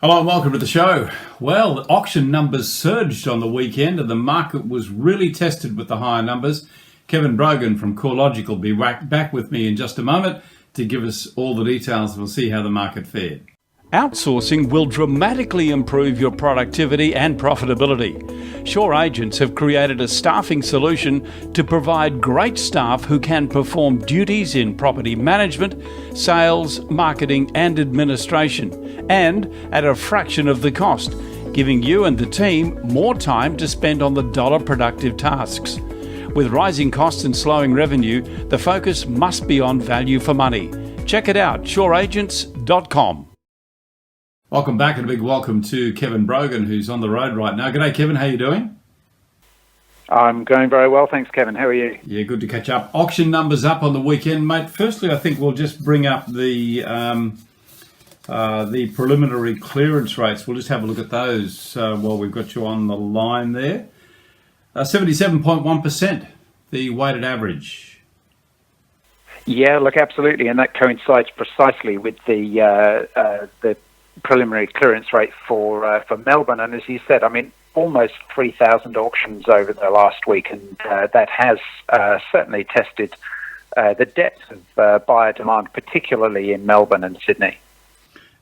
Hello and welcome to the show. Well, the auction numbers surged on the weekend and the market was really tested with the higher numbers. Kevin Brogan from CoreLogic will be back with me in just a moment to give us all the details. We'll see how the market fared. Outsourcing will dramatically improve your productivity and profitability. Sure Agents have created a staffing solution to provide great staff who can perform duties in property management, sales, marketing and administration, and at a fraction of the cost, giving you and the team more time to spend on the dollar productive tasks. With rising costs and slowing revenue, the focus must be on value for money. Check it out, sureagents.com. Welcome back and a big welcome to Kevin Brogan, who's on the road right now. G'day, Kevin. How you doing? I'm going very well, thanks, Kevin. How are you? Yeah, good to catch up. Auction numbers up on the weekend, mate. Firstly, I think we'll just bring up the preliminary clearance rates. We'll just have a look at those while we've got you on the line there. 77.1%, the weighted average. Yeah, look, absolutely, and that coincides precisely with the preliminary clearance rate for Melbourne. And as you said, I mean, almost 3,000 auctions over the last week, and that has certainly tested the depth of buyer demand, particularly in Melbourne and Sydney.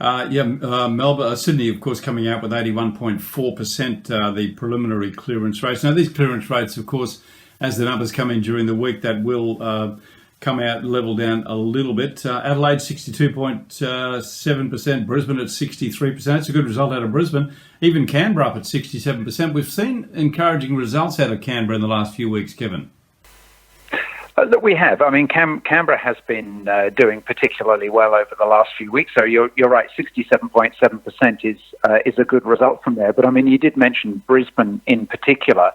Melbourne, Sydney, of course, coming out with 81.4%, the preliminary clearance rates. Now, these clearance rates, of course, as the numbers come in during the week, that will come out, level down a little bit. Adelaide, 62.7%. Brisbane at 63%. That's a good result out of Brisbane. Even Canberra up at 67%. We've seen encouraging results out of Canberra in the last few weeks, Kevin. Look, we have. I mean, Canberra has been doing particularly well over the last few weeks. So you're right, 67.7% is a good result from there. But I mean, you did mention Brisbane in particular,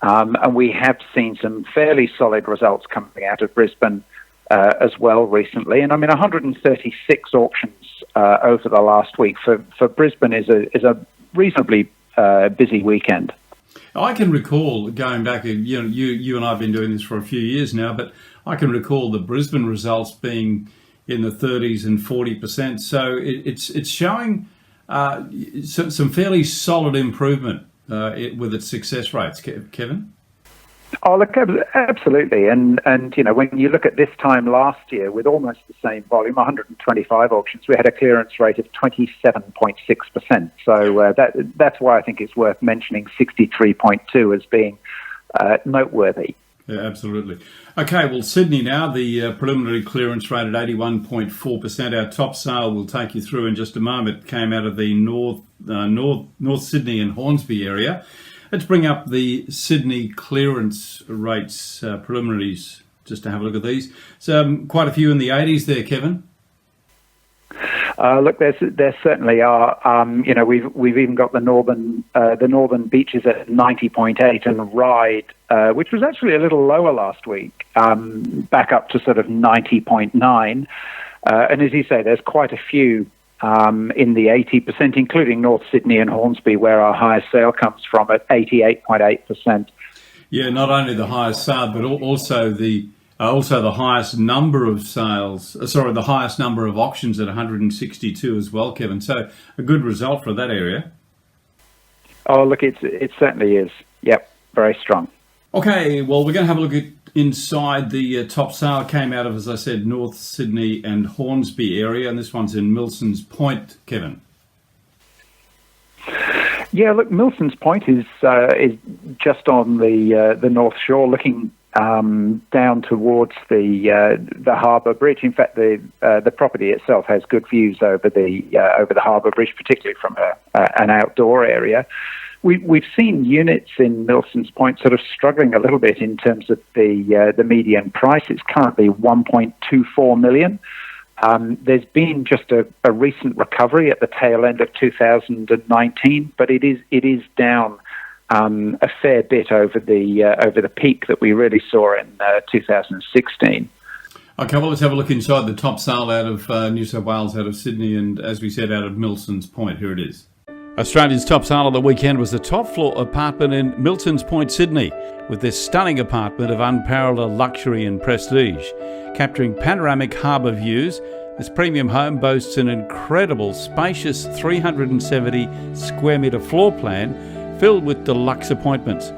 and we have seen some fairly solid results coming out of Brisbane as well recently. And I mean, 136 auctions over the last week for Brisbane is a reasonably busy weekend. I can recall going back, you and I have been doing this for a few years now, but I can recall the Brisbane results being in the 30s and 40%. So it's showing some fairly solid improvement with its success rates, Kevin. Oh, look, absolutely. And you know, when you look at this time last year with almost the same volume, 125 auctions, we had a clearance rate of 27.6%. So that's why I think it's worth mentioning 63.2 as being noteworthy. Yeah, absolutely. Okay, well, Sydney now, the preliminary clearance rate at 81.4%. Our top sale we'll take you through in just a moment came out of the North Sydney and Hornsby area. Let's bring up the Sydney clearance rates, preliminaries, just to have a look at these. So quite a few in the 80s there, Kevin. Look, there certainly are. You know, we've even got the northern beaches at 90.8 and Ryde, which was actually a little lower last week, back up to sort of 90.9. And as you say, there's quite a few in the 80%, including North Sydney and Hornsby, where our highest sale comes from at 88.8%. Yeah, not only the highest sale, but also the highest number of sales. The highest number of auctions at 162 as well, Kevin. So a good result for that area. Oh, look, it certainly is. Yep, very strong. Okay, well, we're going to have a look at inside. The top sale came out of, as I said, North Sydney and Hornsby area, and this one's in Milson's Point, Kevin. Yeah, look, Milson's Point is just on the North Shore, looking down towards the Harbour Bridge. In fact, the property itself has good views over the Harbour Bridge, particularly from an outdoor area. We've seen units in Milson's Point sort of struggling a little bit in terms of the median price. It's currently 1.24 million. There's been just a recent recovery at the tail end of 2019, but it is down a fair bit over the peak that we really saw in 2016. Okay, well, let's have a look inside the top sale out of New South Wales, out of Sydney, and as we said, out of Milson's Point. Here it is. Australia's top sale of the weekend was the top floor apartment in Milson's Point, Sydney, with this stunning apartment of unparalleled luxury and prestige, capturing panoramic harbour views This premium home boasts an incredible, spacious 370 square metre floor plan filled with deluxe appointments.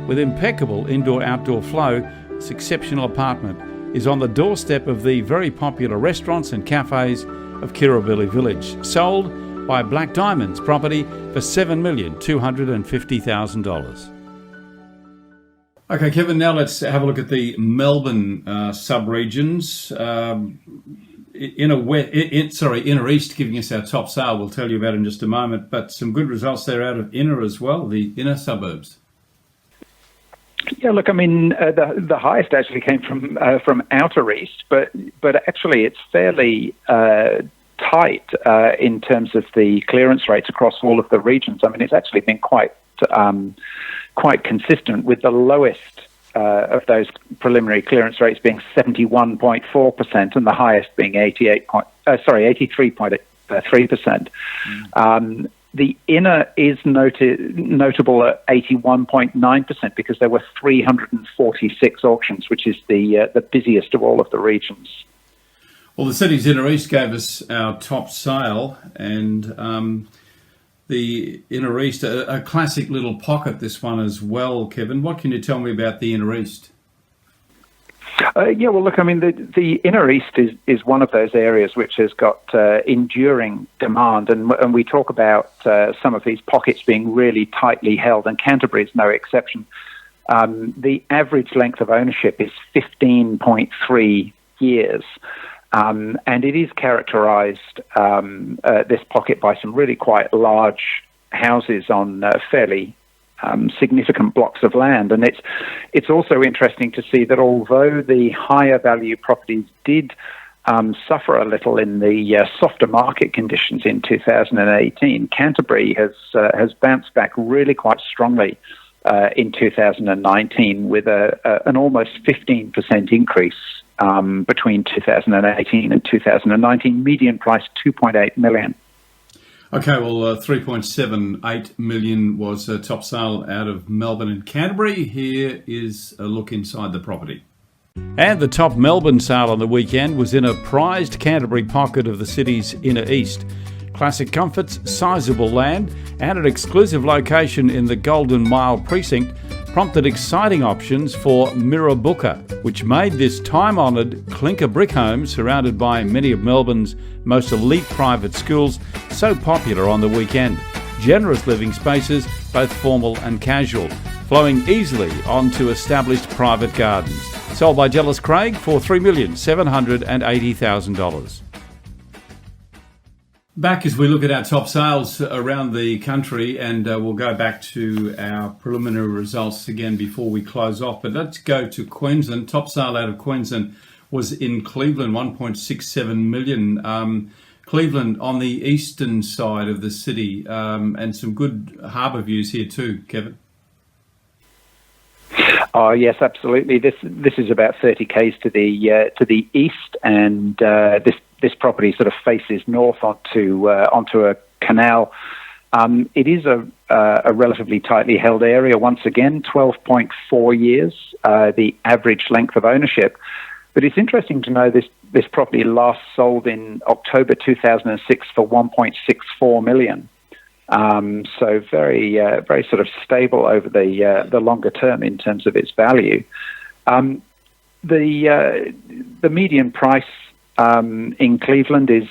With impeccable indoor-outdoor flow, this exceptional apartment is on the doorstep of the very popular restaurants and cafes of Kirribilli Village, sold by Black Diamonds Property for $7,250,000. Okay, Kevin, now let's have a look at the Melbourne sub-regions. Inner East giving us our top sale. We'll tell you about it in just a moment, but some good results there out of Inner as well, the inner suburbs. Yeah, look, I mean, the highest actually came from Outer East, but actually it's fairly tight in terms of the clearance rates across all of the regions. I mean, it's actually been quite consistent, with the lowest of those preliminary clearance rates being 71.4% and the highest being 83.3%. The inner is notable at 81.9% because there were 346 auctions, which is the busiest of all of the regions. Well, the city's Inner East gave us our top sale, and the Inner East, a classic little pocket, this one as well, Kevin. What can you tell me about the Inner East? Yeah, well, look, I mean, the Inner East is one of those areas which has got enduring demand, and we talk about some of these pockets being really tightly held, and Canterbury is no exception. The average length of ownership is 15.3 years, and it is characterised, this pocket, by some really quite large houses on fairly significant blocks of land. And it's also interesting to see that although the higher value properties did suffer a little in the softer market conditions in 2018, Canterbury has bounced back really quite strongly in 2019 with an almost 15% increase between 2018 and 2019, median price $2.8 million. Okay, well, 3.78 million was a top sale out of Melbourne and Canterbury. Here is a look inside the property. And the top Melbourne sale on the weekend was in a prized Canterbury pocket of the city's Inner East. Classic comforts, sizable land, and an exclusive location in the Golden Mile precinct prompted exciting options for Mirrabooka, which made this time-honoured clinker brick home surrounded by many of Melbourne's most elite private schools so popular on the weekend. Generous living spaces, both formal and casual, flowing easily onto established private gardens. Sold by Jellis Craig for $3,780,000. Back as we look at our top sales around the country, and we'll go back to our preliminary results again before we close off. But let's go to Queensland. Top sale out of Queensland was in Cleveland, 1.67 million. Cleveland on the eastern side of the city, and some good harbour views here too, Kevin. Oh yes, absolutely. This is about 30 k's to the east, and this property sort of faces north onto a canal. It is a relatively tightly held area. Once again, 12.4 years, the average length of ownership. But it's interesting to know this property last sold in October 2006 for 1.64 million. So very sort of stable over the longer term in terms of its value. The median price in Cleveland is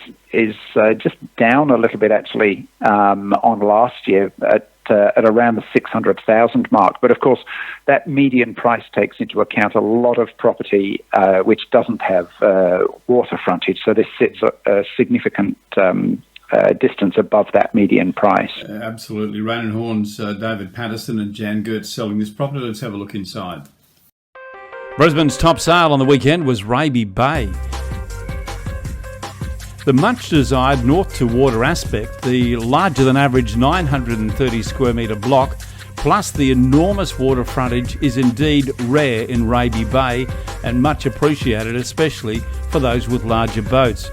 just down a little bit actually on last year at around the 600,000 mark. But of course, that median price takes into account a lot of property which doesn't have water frontage. So this sits a significant distance above that median price. Absolutely. Rain and Horns, David Patterson and Jan Gertz selling this property. Let's have a look inside. Brisbane's top sale on the weekend was Raby Bay. The much-desired north-to-water aspect, the larger-than-average 930 square metre block, plus the enormous water frontage is indeed rare in Raby Bay and much appreciated, especially for those with larger boats.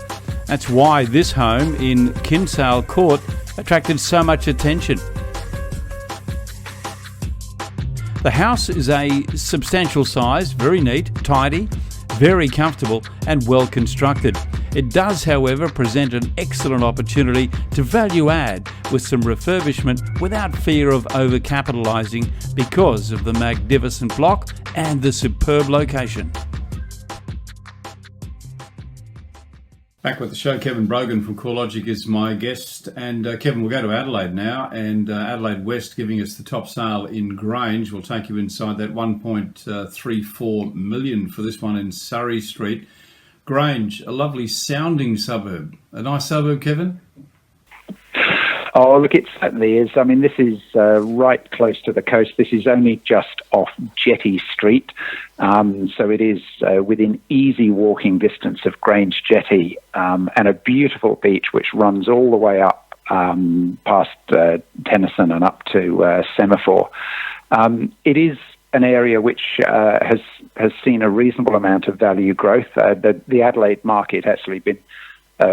That's why this home in Kinsale Court attracted so much attention. The house is a substantial size, very neat, tidy, very comfortable and well constructed. It does, however, present an excellent opportunity to value add with some refurbishment without fear of overcapitalising because of the magnificent block and the superb location. Back with the show, Kevin Brogan from CoreLogic is my guest. And Kevin, we'll go to Adelaide now. And Adelaide West giving us the top sale in Grange. We'll take you inside that 1.34 million for this one in Surrey Street. Grange, a lovely sounding suburb. A nice suburb, Kevin? Oh, look, it certainly is. I mean, this is right close to the coast. This is only just off Jetty Street. So it is within easy walking distance of Grange Jetty, and a beautiful beach which runs all the way up past Tennyson and up to Semaphore. It is an area which has seen a reasonable amount of value growth. The Adelaide market actually been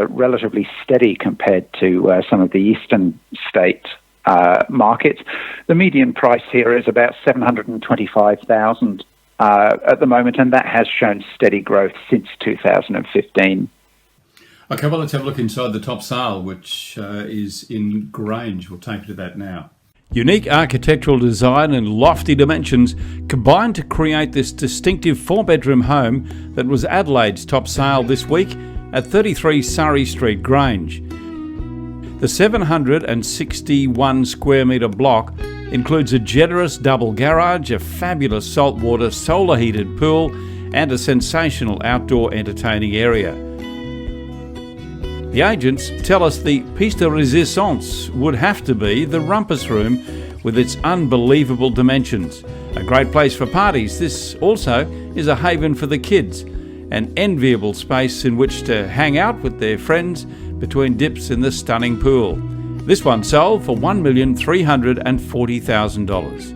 relatively steady compared to some of the eastern state markets. The median price here is about $725,000 at the moment, and that has shown steady growth since 2015. Okay, well, let's have a look inside the top sale, which is in Grange. We'll take you to that now. Unique architectural design and lofty dimensions combined to create this distinctive four-bedroom home that was Adelaide's top sale this week at 33 Surrey Street, Grange. The 761 square metre block includes a generous double garage, a fabulous saltwater solar heated pool and a sensational outdoor entertaining area. The agents tell us the piece de resistance would have to be the rumpus room with its unbelievable dimensions. A great place for parties, this also is a haven for the kids, an enviable space in which to hang out with their friends between dips in the stunning pool. This one sold for $1,340,000.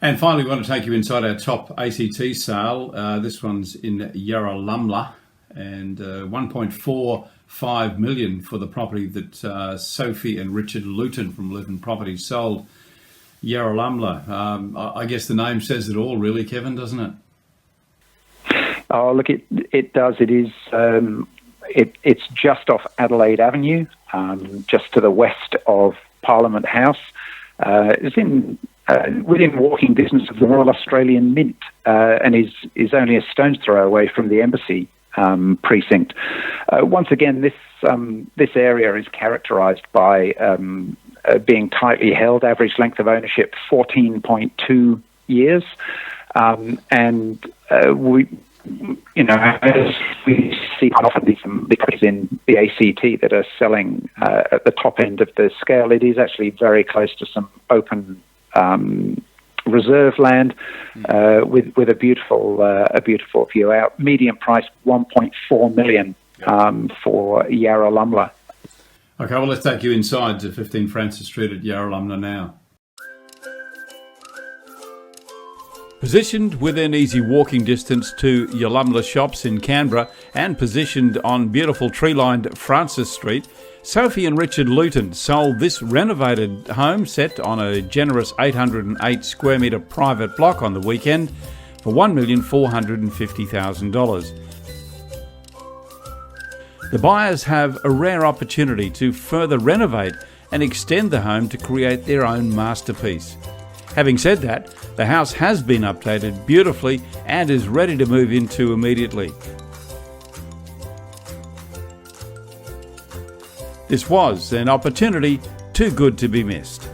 And finally, we want to take you inside our top ACT sale. This one's in Yarralumla, and 1.45 million for the property that Sophie and Richard Luton from Luton Properties sold. Yarralumla. I guess the name says it all, really, Kevin, doesn't it? Oh, look, it does. It is. It's just off Adelaide Avenue, just to the west of Parliament House. It's within walking distance of the Royal Australian Mint, and is only a stone's throw away from the Embassy precinct. Once again, this area is characterised by being tightly held. Average length of ownership 14.2 years, and we. As we see quite often these properties in the ACT that are selling at the top end of the scale, it is actually very close to some open reserve land with a beautiful view out. Median price $1.4 million for Yarralumla. Okay, well, let's take you inside to 15 Francis Street at Yarralumla now. Positioned within easy walking distance to Yarralumla shops in Canberra and positioned on beautiful tree-lined Francis Street, Sophie and Richard Luton sold this renovated home set on a generous 808 square metre private block on the weekend for $1,450,000. The buyers have a rare opportunity to further renovate and extend the home to create their own masterpiece. Having said that, the house has been updated beautifully and is ready to move into immediately. This was an opportunity too good to be missed.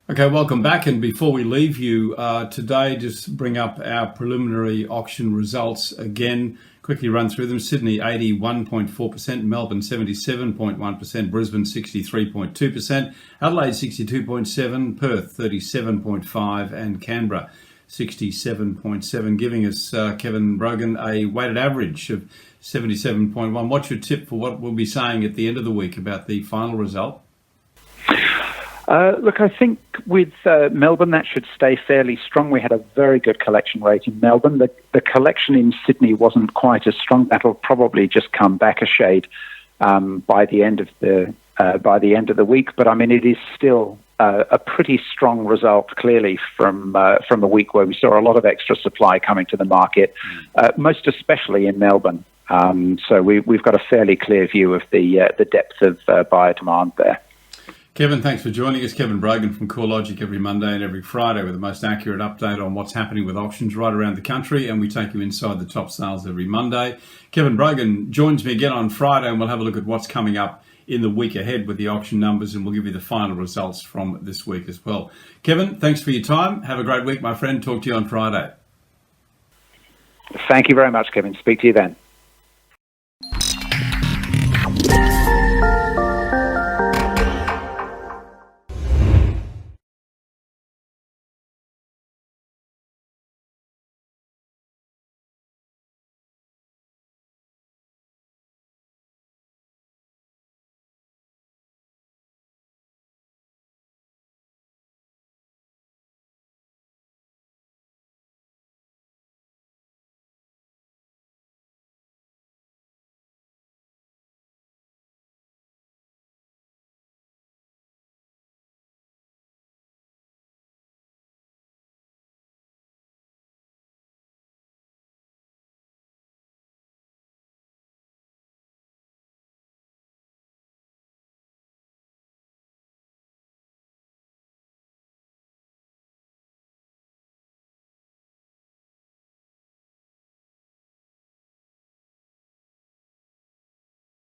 Okay, welcome back. And before we leave you today, just bring up our preliminary auction results again. Quickly run through them. Sydney 81.4%, Melbourne 77.1%, Brisbane 63.2%, Adelaide 62.7%, Perth 37.5%, and Canberra 67.7%, giving us, Kevin Brogan, a weighted average of 77.1%. What's your tip for what we'll be saying at the end of the week about the final result? Look, I think with Melbourne, that should stay fairly strong. We had a very good collection rate in Melbourne. The collection in Sydney wasn't quite as strong. That'll probably just come back a shade by the end of the week. But I mean, it is still a pretty strong result, clearly, from a week where we saw a lot of extra supply coming to the market, most especially in Melbourne. So we've got a fairly clear view of the depth of buyer demand there. Kevin, thanks for joining us. Kevin Brogan from CoreLogic every Monday and every Friday with the most accurate update on what's happening with auctions right around the country, and we take you inside the top sales every Monday. Kevin Brogan joins me again on Friday, and we'll have a look at what's coming up in the week ahead with the auction numbers, and we'll give you the final results from this week as well. Kevin, thanks for your time. Have a great week, my friend. Talk to you on Friday. Thank you very much, Kevin. Speak to you then.